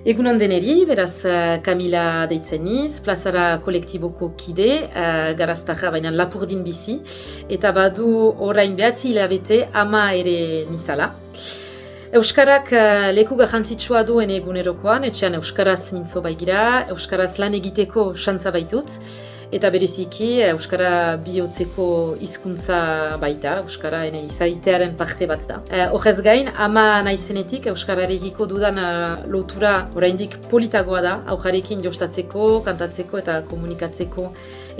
Egunon deneri, beraz Kamila deitzen niz, plazara kolektiboko kide, garaztarra baina Lapurdin bizi, eta badu orain 9 hilabete ama ere nizala. Euskarak leku garrantzitsua duen egunerokoan, etxean Euskaraz mintzo baigira, Euskaraz lan egiteko xantza baitut, eta bereziki Euskara bihotzeko hizkuntza baita, Euskara izaitearen parte bat da. Horrez gain, ama naizenetik Euskararekiko dudan lotura oraindik politagoa da, aujarekin jostatzeko, kantatzeko eta komunikatzeko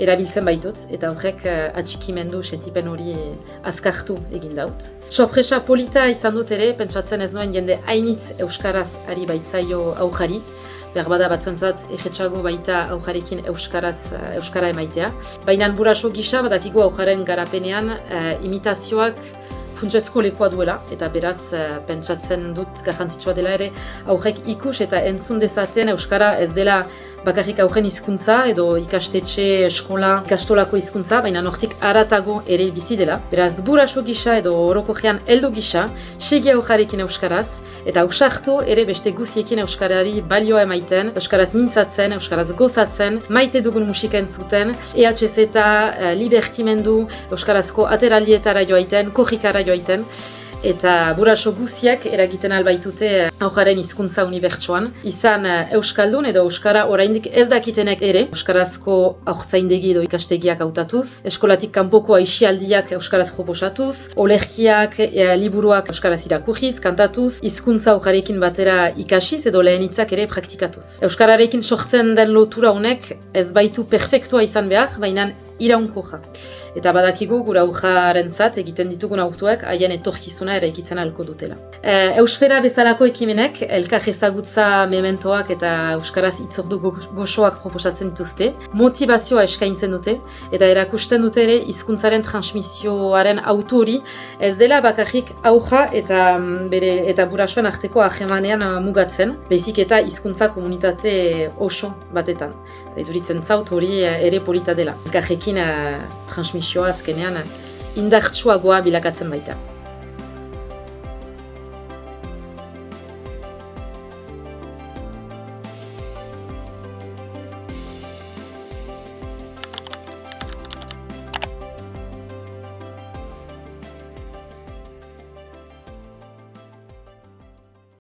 erabiltzen baitut, eta horrek atxikimendu sentipen hori azkartu egin daut. Sorpresa polita izan dut ere, pentsatzen ez nuen jende hainitz Euskaraz ari baitzaio aujari, behar bada batzuentzat egetxago baita aujarekin Euskara emaitea. Baina buraso gisa badakigu aujaren garapenean imitazioak funtsezko lekua duela, eta beraz pentsatzen dut garrantzitsua dela ere aurrek ikus eta entzun dezaten Euskara ez dela bakarrik aurren hizkuntza edo ikastetxe, eskola, ikastolako hizkuntza, baina nortik haratago ere bizi dela. Beraz, buraso gisa edo orokorrean heldu gisa, segi aurrarekin Euskaraz, eta ausartu ere beste guziekin Euskarari balioa emaiten, Euskaraz mintzatzen, Euskaraz gozatzen, maite dugun musika entzuten, EHZ eta libertimendu, Euskarazko ateraldietara joaiten, korrikara joaiten, eta buraso guziak eragiten albaitute aujaren hizkuntza unibertsoan. Izan Euskaldun edo Euskara oraindik ez dakitenek ere, Euskarazko aurtzaindegi edo ikastegiak hautatuz, eskolatik kanpoko aisialdiak Euskaraz proposatuz, olerkiak, liburuak Euskaraz irakurriz, kantatuz, hizkuntza aujarekin batera ikasiz edo lehen hitzak ere praktikatuz. Euskararekin sortzen den lotura honek ez baitu perfektua izan behar, baina iraunkorra. Eta badakigu gura aujarentzat egiten ditugun autuak haien etorkizuna eraikitzen ahalko dutela. Eusfera bezalako ekimenek elkar ezagutza mementoak eta Euskaraz hitzordu goxoak proposatzen dituzte, motivazioa eskaintzen dute, eta erakusten dute ere hizkuntzaren transmisioaren autori ez dela bakarrik auja eta burasoen arteko ahemanean mugatzen, baizik eta hizkuntza komunitate oso batetan. Eta iduritzen zaut hori ere polita dela. Elkarrekin transmisioa azkenean indartsuagoa bilakatzen baita.